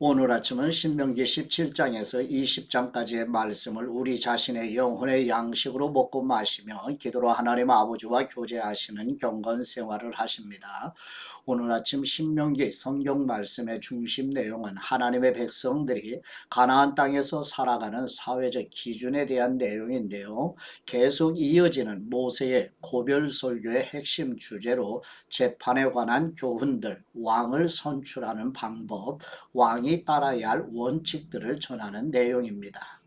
오늘 아침은 신명기 17장에서 20장까지의 말씀을 우리 자신의 영혼의 양식으로 먹고 마시며 기도로 하나님 아버지와 교제하시는 경건 생활을 하십니다. 오늘 아침 신명기 성경 말씀의 중심 내용은 하나님의 백성들이 가나안 땅에서 살아가는 사회적 기준에 대한 내용인데요. 계속 이어지는 모세의 고별 설교의 핵심 주제로 재판에 관한 교훈들, 왕을 선출하는 방법, 왕이 따라야 할 원칙들을 전하는 내용입니다.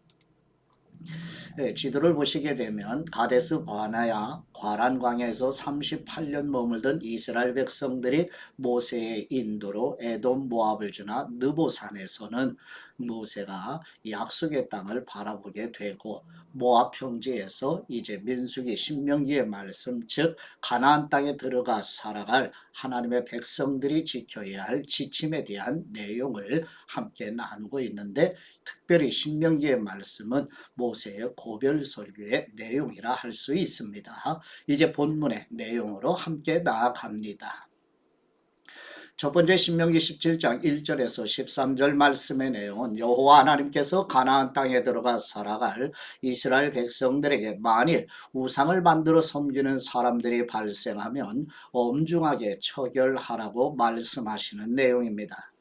지도를 보시게 되면 가데스 바네아 과란 광야에서 38년 머물던 이스라엘 백성들이 모세의 인도로 에돔 모압을 지나 느보산에서는 모세가 약속의 땅을 바라보게 되고 모압 평지에서 이제 민수기 신명기의 말씀 즉 가나안 땅에 들어가 살아갈 하나님의 백성들이 지켜야 할 지침에 대한 내용을 함께 나누고 있는데 특별히 신명기의 말씀은 모세의 고별 설교의 내용이라 할 수 있습니다. 이제 본문의 내용으로 함께 나아갑니다. 첫 번째 신명기 17장 1절에서 13절 말씀의 내용은 여호와 하나님께서 가나안 땅에 들어가 살아갈 이스라엘 백성들에게 만일 우상을 만들어 섬기는 사람들이 발생하면 엄중하게 처결하라고 말씀하시는 내용입니다.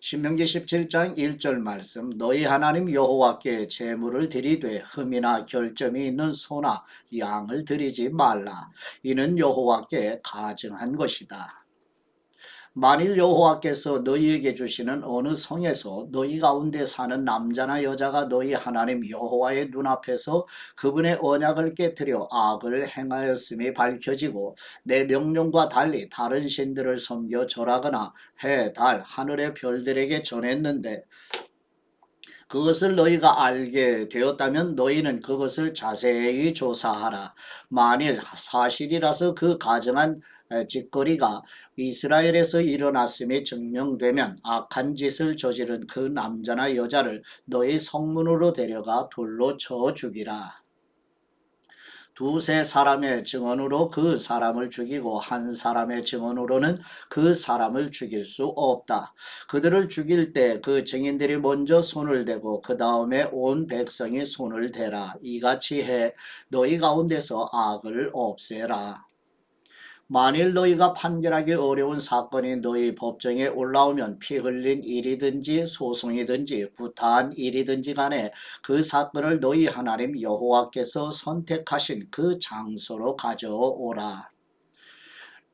신명기 17장 1절 말씀 너희 하나님 여호와께 제물을 드리되 흠이나 결점이 있는 소나 양을 드리지 말라. 이는 여호와께 가증한 것이다. 만일 여호와께서 너희에게 주시는 어느 성에서 너희 가운데 사는 남자나 여자가 너희 하나님 여호와의 눈앞에서 그분의 언약을 깨뜨려 악을 행하였음이 밝혀지고 내 명령과 달리 다른 신들을 섬겨 절하거나 해, 달, 하늘의 별들에게 전했는데 그것을 너희가 알게 되었다면 너희는 그것을 자세히 조사하라. 만일 사실이라서 그 가정한 짓거리가 이스라엘에서 일어났음이 증명되면 악한 짓을 저지른 그 남자나 여자를 너희 성문으로 데려가 돌로 쳐 죽이라. 두세 사람의 증언으로 그 사람을 죽이고 한 사람의 증언으로는 그 사람을 죽일 수 없다. 그들을 죽일 때 그 증인들이 먼저 손을 대고 그 다음에 온 백성이 손을 대라. 이같이 해 너희 가운데서 악을 없애라. 만일 너희가 판결하기 어려운 사건이 너희 법정에 올라오면 피 흘린 일이든지 소송이든지 구타한 일이든지 간에 그 사건을 너희 하나님 여호와께서 선택하신 그 장소로 가져오라.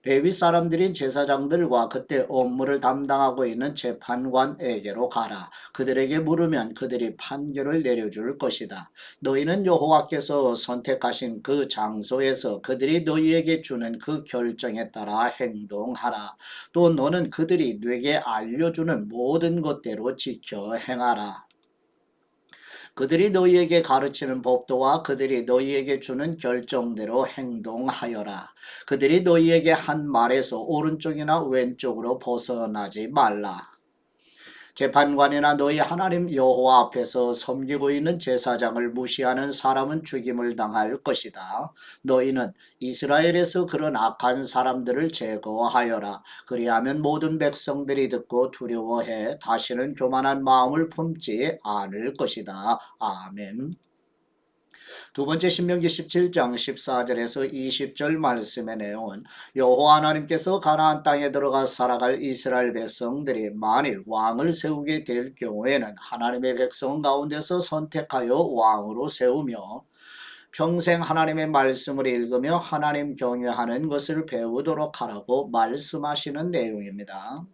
레위 사람들인 제사장들과 그때 업무를 담당하고 있는 재판관에게로 가라. 그들에게 물으면 그들이 판결을 내려줄 것이다. 너희는 여호와께서 선택하신 그 장소에서 그들이 너희에게 주는 그 결정에 따라 행동하라. 또 너는 그들이 네게 알려주는 모든 것대로 지켜 행하라. 그들이 너희에게 가르치는 법도와 그들이 너희에게 주는 결정대로 행동하여라. 그들이 너희에게 한 말에서 오른쪽이나 왼쪽으로 벗어나지 말라. 재판관이나 너희 하나님 여호와 앞에서 섬기고 있는 제사장을 무시하는 사람은 죽임을 당할 것이다. 너희는 이스라엘에서 그런 악한 사람들을 제거하여라. 그리하면 모든 백성들이 듣고 두려워해 다시는 교만한 마음을 품지 않을 것이다. 아멘. 두 번째 신명기 17장 14절에서 20절 말씀의 내용은 여호와 하나님께서 가나안 땅에 들어가 살아갈 이스라엘 백성들이 만일 왕을 세우게 될 경우에는 하나님의 백성 가운데서 선택하여 왕으로 세우며 평생 하나님의 말씀을 읽으며 하나님 경외하는 것을 배우도록 하라고 말씀하시는 내용입니다.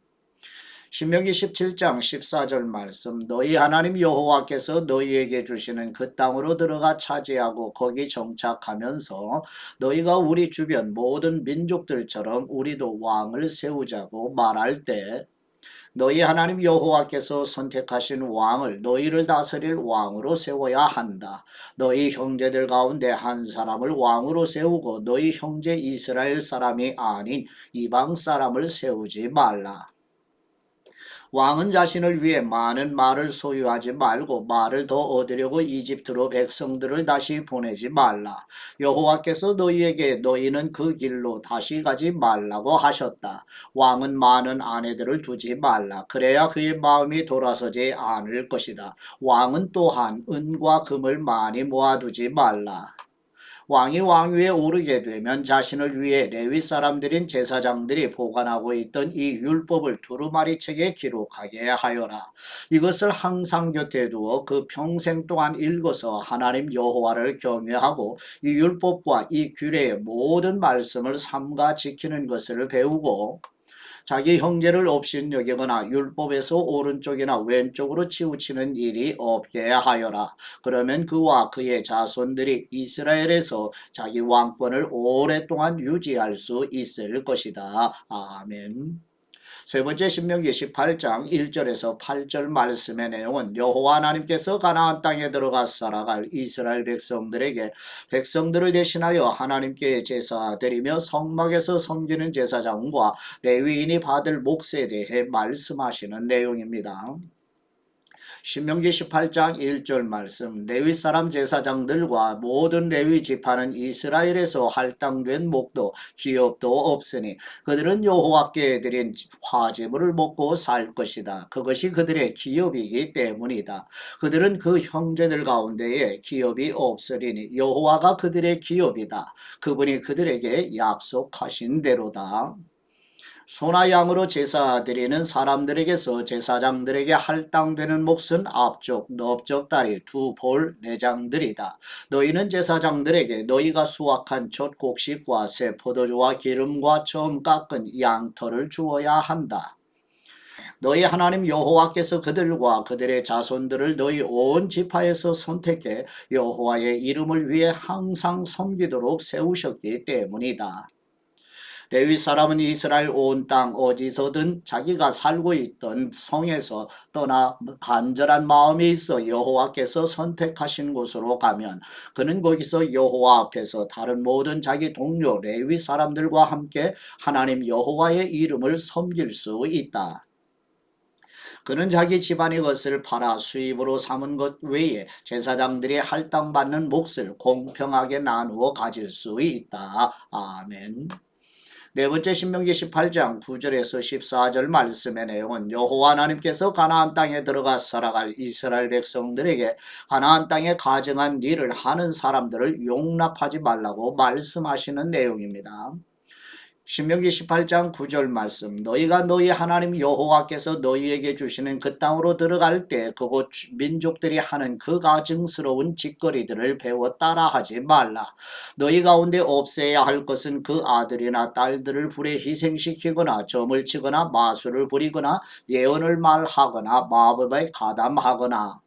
신명기 17장 14절 말씀 너희 하나님 여호와께서 너희에게 주시는 그 땅으로 들어가 차지하고 거기 정착하면서 너희가 우리 주변 모든 민족들처럼 우리도 왕을 세우자고 말할 때 너희 하나님 여호와께서 선택하신 왕을 너희를 다스릴 왕으로 세워야 한다. 너희 형제들 가운데 한 사람을 왕으로 세우고 너희 형제 이스라엘 사람이 아닌 이방 사람을 세우지 말라. 왕은 자신을 위해 많은 말을 소유하지 말고 말을 더 얻으려고 이집트로 백성들을 다시 보내지 말라. 여호와께서 너희에게 너희는 그 길로 다시 가지 말라고 하셨다. 왕은 많은 아내들을 두지 말라. 그래야 그의 마음이 돌아서지 않을 것이다. 왕은 또한 은과 금을 많이 모아두지 말라. 왕이 왕위에 오르게 되면 자신을 위해 레위 사람들인 제사장들이 보관하고 있던 이 율법을 두루마리 책에 기록하게 하여라. 이것을 항상 곁에 두어 그 평생 동안 읽어서 하나님 여호와를 경외하고 이 율법과 이 규례의 모든 말씀을 삼가 지키는 것을 배우고 자기 형제를 업신여기거나 율법에서 오른쪽이나 왼쪽으로 치우치는 일이 없게 하여라. 그러면 그와 그의 자손들이 이스라엘에서 자기 왕권을 오랫동안 유지할 수 있을 것이다. 아멘. 세 번째 신명기 18장 1절에서 8절 말씀의 내용은 여호와 하나님께서 가나안 땅에 들어가 살아갈 이스라엘 백성들에게 백성들을 대신하여 하나님께 제사 드리며 성막에서 섬기는 제사장과 레위인이 받을 몫에 대해 말씀하시는 내용입니다. 신명기 18장 1절 말씀 레위 사람 제사장들과 모든 레위 지파는 이스라엘에서 할당된 목도 기업도 없으니 그들은 여호와께 드린 화제물을 먹고 살 것이다. 그것이 그들의 기업이기 때문이다. 그들은 그 형제들 가운데에 기업이 없으리니 여호와가 그들의 기업이다. 그분이 그들에게 약속하신 대로다. 소나 양으로 제사 드리는 사람들에게서 제사장들에게 할당되는 몫은 앞쪽, 넓적 다리, 두 볼, 내장들이다. 너희는 제사장들에게 너희가 수확한 첫 곡식과 새 포도주와 기름과 처음 깎은 양털을 주어야 한다. 너희 하나님 여호와께서 그들과 그들의 자손들을 너희 온 지파에서 선택해 여호와의 이름을 위해 항상 섬기도록 세우셨기 때문이다. 레위 사람은 이스라엘 온 땅 어디서든 자기가 살고 있던 성에서 떠나 간절한 마음이 있어 여호와께서 선택하신 곳으로 가면 그는 거기서 여호와 앞에서 다른 모든 자기 동료 레위 사람들과 함께 하나님 여호와의 이름을 섬길 수 있다. 그는 자기 집안의 것을 팔아 수입으로 삼은 것 외에 제사장들이 할당받는 몫을 공평하게 나누어 가질 수 있다. 아멘. 네 번째 신명기 18장 9절에서 14절 말씀의 내용은 여호와 하나님께서 가나안 땅에 들어가 살아갈 이스라엘 백성들에게 가나안 땅에 가증한 일을 하는 사람들을 용납하지 말라고 말씀하시는 내용입니다. 신명기 18장 9절 말씀 너희가 너희 하나님 여호와께서 너희에게 주시는 그 땅으로 들어갈 때 그곳 민족들이 하는 그 가증스러운 짓거리들을 배워 따라하지 말라. 너희 가운데 없애야 할 것은 그 아들이나 딸들을 불에 희생시키거나 점을 치거나 마술을 부리거나 예언을 말하거나 마법에 가담하거나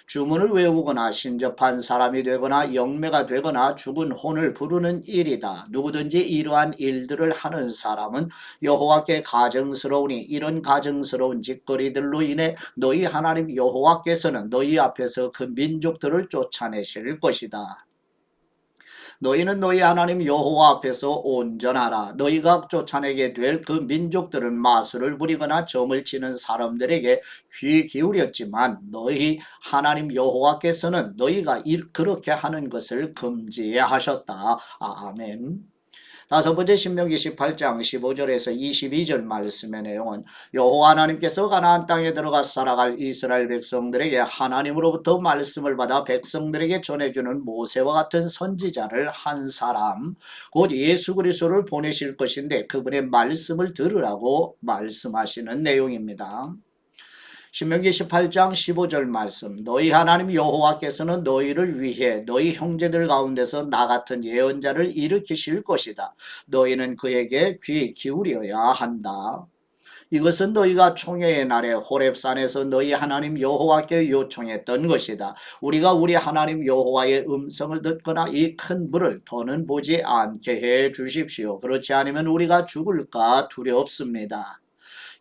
주문을 외우거나 신접한 사람이 되거나 영매가 되거나 죽은 혼을 부르는 일이다. 누구든지 이러한 일들을 하는 사람은 여호와께 가증스러우니 이런 가증스러운 짓거리들로 인해 너희 하나님 여호와께서는 너희 앞에서 그 민족들을 쫓아내실 것이다. 너희는 너희 하나님 여호와 앞에서 온전하라. 너희가 쫓아내게 될 그 민족들은 마술을 부리거나 점을 치는 사람들에게 귀 기울였지만 너희 하나님 여호와께서는 너희가 그렇게 하는 것을 금지하셨다. 아멘. 다섯 번째 신명기 18장 15절에서 22절 말씀의 내용은 여호와 하나님께서 가나안 땅에 들어가 살아갈 이스라엘 백성들에게 하나님으로부터 말씀을 받아 백성들에게 전해주는 모세와 같은 선지자를 한 사람 곧 예수 그리스도를 보내실 것인데 그분의 말씀을 들으라고 말씀하시는 내용입니다. 신명기 18장 15절 말씀 너희 하나님 여호와께서는 너희를 위해 너희 형제들 가운데서 나 같은 예언자를 일으키실 것이다. 너희는 그에게 귀 기울여야 한다. 이것은 너희가 총회의 날에 호렙산에서 너희 하나님 여호와께 요청했던 것이다. 우리가 우리 하나님 여호와의 음성을 듣거나 이 큰 불을 더는 보지 않게 해 주십시오. 그렇지 않으면 우리가 죽을까 두렵습니다.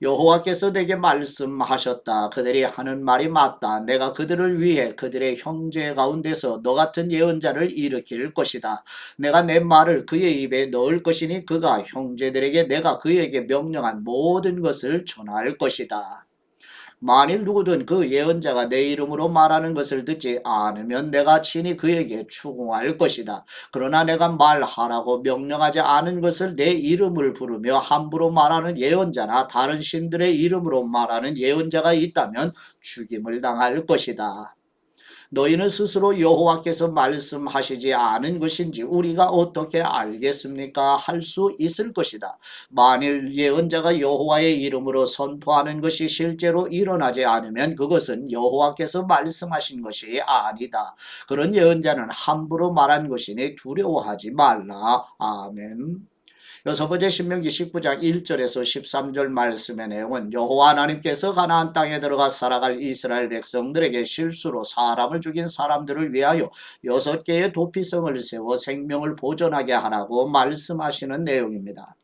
여호와께서 내게 말씀하셨다. 그들이 하는 말이 맞다. 내가 그들을 위해 그들의 형제 가운데서 너 같은 예언자를 일으킬 것이다. 내가 내 말을 그의 입에 넣을 것이니 그가 형제들에게 내가 그에게 명령한 모든 것을 전할 것이다. 만일 누구든 그 예언자가 내 이름으로 말하는 것을 듣지 않으면 내가 친히 그에게 추궁할 것이다. 그러나 내가 말하라고 명령하지 않은 것을 내 이름을 부르며 함부로 말하는 예언자나 다른 신들의 이름으로 말하는 예언자가 있다면 죽임을 당할 것이다. 너희는 스스로 여호와께서 말씀하시지 않은 것인지 우리가 어떻게 알겠습니까? 할 수 있을 것이다. 만일 예언자가 여호와의 이름으로 선포하는 것이 실제로 일어나지 않으면 그것은 여호와께서 말씀하신 것이 아니다. 그런 예언자는 함부로 말한 것이니 두려워하지 말라. 아멘. 여섯 번째 신명기 19장 1절에서 13절 말씀의 내용은 여호와 하나님께서 가나안 땅에 들어가 살아갈 이스라엘 백성들에게 실수로 사람을 죽인 사람들을 위하여 6개의 도피성을 세워 생명을 보존하게 하라고 말씀하시는 내용입니다.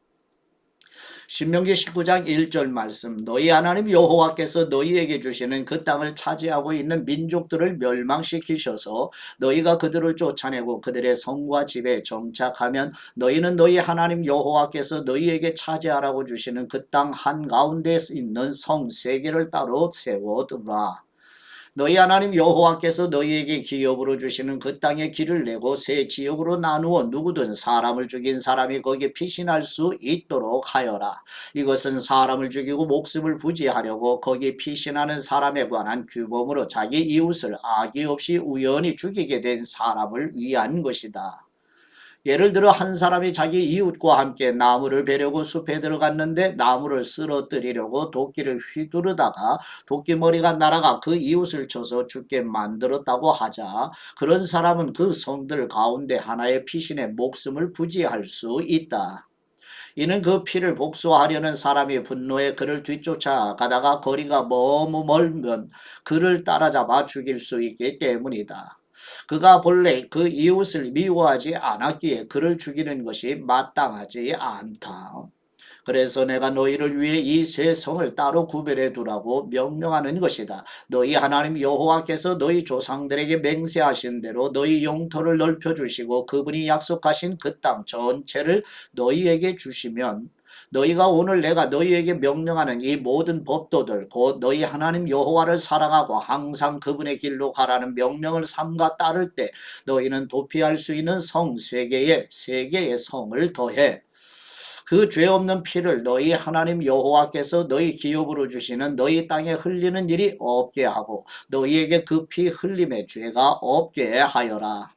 신명기 19장 1절 말씀 너희 하나님 여호와께서 너희에게 주시는 그 땅을 차지하고 있는 민족들을 멸망시키셔서 너희가 그들을 쫓아내고 그들의 성과 집에 정착하면 너희는 너희 하나님 여호와께서 너희에게 차지하라고 주시는 그 땅 한가운데 있는 성 3개를 따로 세워두라. 너희 하나님 여호와께서 너희에게 기업으로 주시는 그 땅에 길을 내고 세 지역으로 나누어 누구든 사람을 죽인 사람이 거기에 피신할 수 있도록 하여라. 이것은 사람을 죽이고 목숨을 부지하려고 거기에 피신하는 사람에 관한 규범으로 자기 이웃을 악의 없이 우연히 죽이게 된 사람을 위한 것이다. 예를 들어 한 사람이 자기 이웃과 함께 나무를 베려고 숲에 들어갔는데 나무를 쓰러뜨리려고 도끼를 휘두르다가 도끼머리가 날아가 그 이웃을 쳐서 죽게 만들었다고 하자 그런 사람은 그 성들 가운데 하나의 피신의 목숨을 부지할 수 있다. 이는 그 피를 복수하려는 사람이 분노에 그를 뒤쫓아가다가 거리가 너무 멀면 그를 따라잡아 죽일 수 있기 때문이다. 그가 본래 그 이웃을 미워하지 않았기에 그를 죽이는 것이 마땅하지 않다. 그래서 내가 너희를 위해 이 세 성을 따로 구별해 두라고 명령하는 것이다. 너희 하나님 여호와께서 너희 조상들에게 맹세하신 대로 너희 영토를 넓혀주시고 그분이 약속하신 그 땅 전체를 너희에게 주시면 너희가 오늘 내가 너희에게 명령하는 이 모든 법도들 곧 너희 하나님 여호와를 사랑하고 항상 그분의 길로 가라는 명령을 삼가 따를 때 너희는 도피할 수 있는 성 3개의 성을 더해 그 죄 없는 피를 너희 하나님 여호와께서 너희 기업으로 주시는 너희 땅에 흘리는 일이 없게 하고 너희에게 그 피 흘림의 죄가 없게 하여라.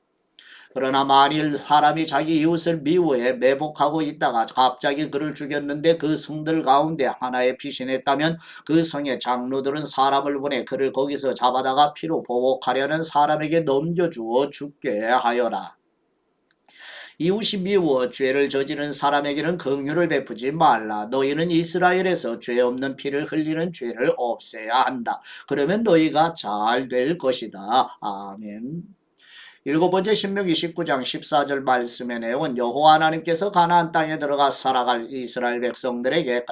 그러나 만일 사람이 자기 이웃을 미워해 매복하고 있다가 갑자기 그를 죽였는데 그 성들 가운데 하나에 피신했다면 그 성의 장로들은 사람을 보내 그를 거기서 잡아다가 피로 보복하려는 사람에게 넘겨주어 죽게 하여라. 이웃이 미워 죄를 저지른 사람에게는 긍휼을 베푸지 말라. 너희는 이스라엘에서 죄 없는 피를 흘리는 죄를 없애야 한다. 그러면 너희가 잘 될 것이다. 아멘. 일곱 번째 신명기 19장 14절 말씀의 내용은 여호와 하나님께서 가나안 땅에 들어가 살아갈 이스라엘 백성들에게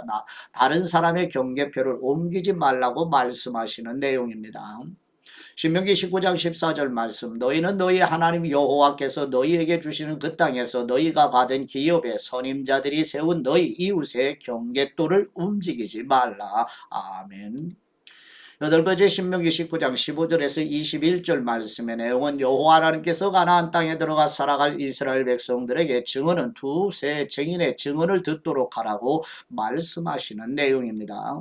다른 사람의 경계표를 옮기지 말라고 말씀하시는 내용입니다. 신명기 19장 14절 말씀 너희는 너희 하나님 여호와께서 너희에게 주시는 그 땅에서 너희가 받은 기업의 선임자들이 세운 너희 이웃의 경계도를 움직이지 말라. 아멘. 여덟 번째 신명기 19장 15절에서 21절 말씀의 내용은 여호와 하나님께서 가나안 땅에 들어가 살아갈 이스라엘 백성들에게 증언은 두세 증인의 증언을 듣도록 하라고 말씀하시는 내용입니다.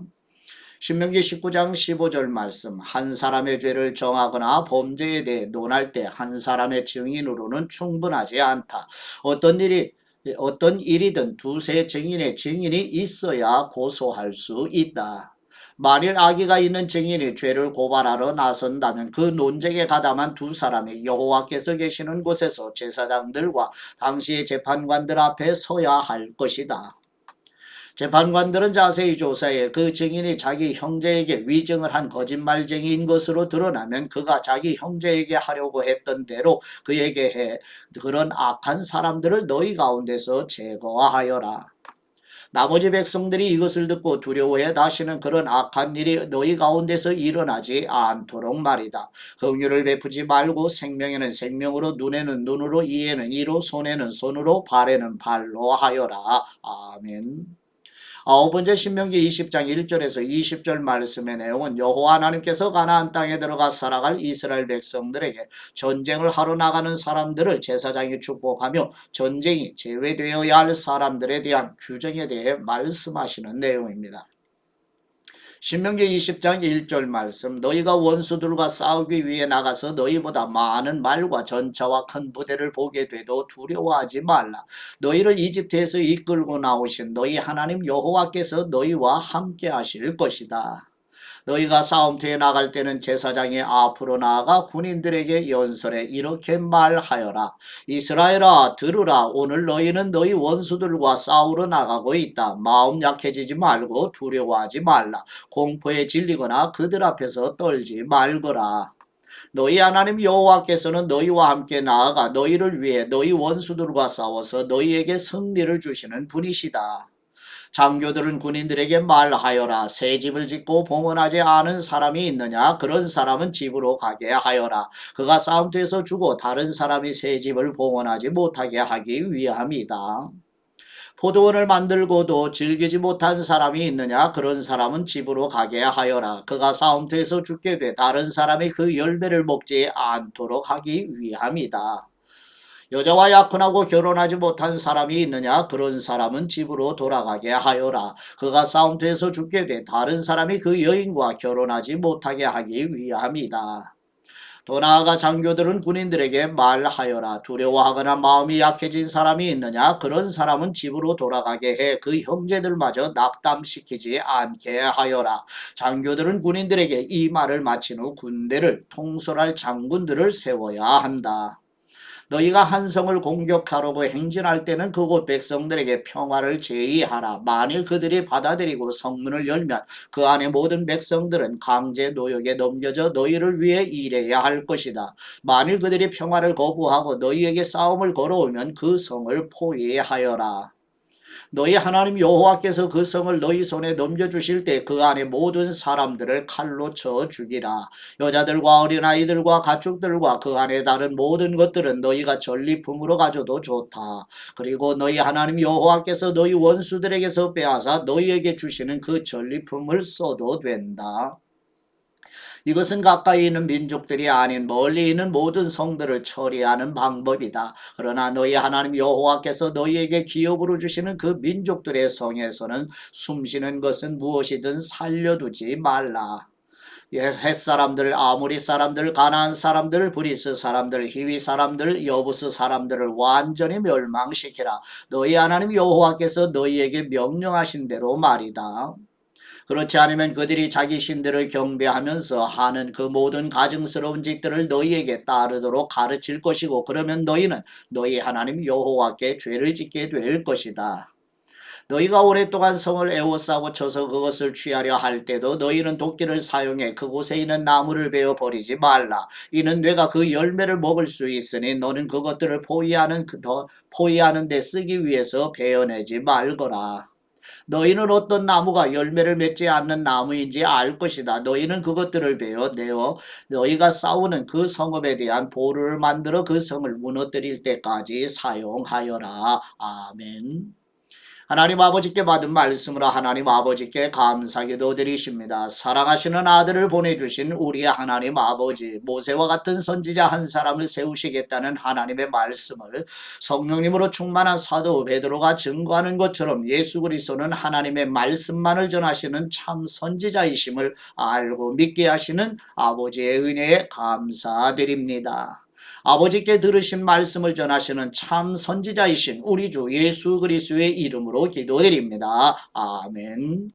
신명기 19장 15절 말씀 한 사람의 죄를 정하거나 범죄에 대해 논할 때 한 사람의 증인으로는 충분하지 않다. 어떤 일이든 두세 증인의 증인이 있어야 고소할 수 있다. 만일 악의가 있는 증인이 죄를 고발하러 나선다면 그 논쟁에 가담한 두 사람이 여호와께서 계시는 곳에서 제사장들과 당시의 재판관들 앞에 서야 할 것이다. 재판관들은 자세히 조사해 그 증인이 자기 형제에게 위증을 한 거짓말쟁이인 것으로 드러나면 그가 자기 형제에게 하려고 했던 대로 그에게 해 그런 악한 사람들을 너희 가운데서 제거하여라. 나머지 백성들이 이것을 듣고 두려워해 다시는 그런 악한 일이 너희 가운데서 일어나지 않도록 말이다. 긍휼을 베푸지 말고 생명에는 생명으로 눈에는 눈으로 이에는 이로 손에는 손으로 발에는 발로 하여라. 아멘. 아홉 번째 신명기 20장 1절에서 20절 말씀의 내용은 여호와 하나님께서 가나안 땅에 들어가 살아갈 이스라엘 백성들에게 전쟁을 하러 나가는 사람들을 제사장이 축복하며 전쟁이 제외되어야 할 사람들에 대한 규정에 대해 말씀하시는 내용입니다. 신명기 20장 1절 말씀 너희가 원수들과 싸우기 위해 나가서 너희보다 많은 말과 전차와 큰 부대를 보게 돼도 두려워하지 말라. 너희를 이집트에서 이끌고 나오신 너희 하나님 여호와께서 너희와 함께 하실 것이다. 너희가 싸움터에 나갈 때는 제사장이 앞으로 나아가 군인들에게 연설해 이렇게 말하여라. 이스라엘아 들으라. 오늘 너희는 너희 원수들과 싸우러 나가고 있다. 마음 약해지지 말고 두려워하지 말라. 공포에 질리거나 그들 앞에서 떨지 말거라. 너희 하나님 여호와께서는 너희와 함께 나아가 너희를 위해 너희 원수들과 싸워서 너희에게 승리를 주시는 분이시다. 장교들은 군인들에게 말하여라. 새 집을 짓고 봉헌하지 않은 사람이 있느냐? 그런 사람은 집으로 가게 하여라. 그가 싸움터에서 죽어 다른 사람이 새 집을 봉헌하지 못하게 하기 위함이다. 포도원을 만들고도 즐기지 못한 사람이 있느냐? 그런 사람은 집으로 가게 하여라. 그가 싸움터에서 죽게 돼 다른 사람이 그 열매를 먹지 않도록 하기 위함이다. 여자와 약혼하고 결혼하지 못한 사람이 있느냐? 그런 사람은 집으로 돌아가게 하여라. 그가 싸움터에서 죽게 돼 다른 사람이 그 여인과 결혼하지 못하게 하기 위함이다. 더 나아가 장교들은 군인들에게 말하여라. 두려워하거나 마음이 약해진 사람이 있느냐? 그런 사람은 집으로 돌아가게 해 그 형제들마저 낙담시키지 않게 하여라. 장교들은 군인들에게 이 말을 마친 후 군대를 통솔할 장군들을 세워야 한다. 너희가 한 성을 공격하려고 행진할 때는 그곳 백성들에게 평화를 제의하라. 만일 그들이 받아들이고 성문을 열면 그 안에 모든 백성들은 강제 노역에 넘겨져 너희를 위해 일해야 할 것이다. 만일 그들이 평화를 거부하고 너희에게 싸움을 걸어오면 그 성을 포위하여라. 너희 하나님 여호와께서 그 성을 너희 손에 넘겨주실 때 그 안에 모든 사람들을 칼로 쳐 죽이라. 여자들과 어린아이들과 가축들과 그 안에 다른 모든 것들은 너희가 전리품으로 가져도 좋다. 그리고 너희 하나님 여호와께서 너희 원수들에게서 빼앗아 너희에게 주시는 그 전리품을 써도 된다. 이것은 가까이 있는 민족들이 아닌 멀리 있는 모든 성들을 처리하는 방법이다. 그러나 너희 하나님 여호와께서 너희에게 기업으로 주시는 그 민족들의 성에서는 숨쉬는 것은 무엇이든 살려두지 말라. 헷 사람들, 아모리 사람들, 가나안 사람들, 브리스 사람들, 히위 사람들, 여부스 사람들을 완전히 멸망시키라. 너희 하나님 여호와께서 너희에게 명령하신 대로 말이다. 그렇지 않으면 그들이 자기 신들을 경배하면서 하는 그 모든 가증스러운 짓들을 너희에게 따르도록 가르칠 것이고 그러면 너희는 너희 하나님 여호와께 죄를 짓게 될 것이다. 너희가 오랫동안 성을 에워싸고 쳐서 그것을 취하려 할 때도 너희는 도끼를 사용해 그곳에 있는 나무를 베어 버리지 말라. 이는 뇌가 그 열매를 먹을 수 있으니 너는 그것들을 포위하는 데 쓰기 위해서 베어내지 말거라. 너희는 어떤 나무가 열매를 맺지 않는 나무인지 알 것이다. 너희는 그것들을 베어내어 너희가 싸우는 그 성읍에 대한 보루를 만들어 그 성을 무너뜨릴 때까지 사용하여라. 아멘. 하나님 아버지께 받은 말씀으로 하나님 아버지께 감사기도 드리십니다. 사랑하시는 아들을 보내주신 우리 하나님 아버지, 모세와 같은 선지자 한 사람을 세우시겠다는 하나님의 말씀을 성령님으로 충만한 사도 베드로가 증거하는 것처럼 예수 그리스도는 하나님의 말씀만을 전하시는 참 선지자이심을 알고 믿게 하시는 아버지의 은혜에 감사드립니다. 아버지께 들으신 말씀을 전하시는 참 선지자이신 우리 주 예수 그리스도의 이름으로 기도드립니다. 아멘.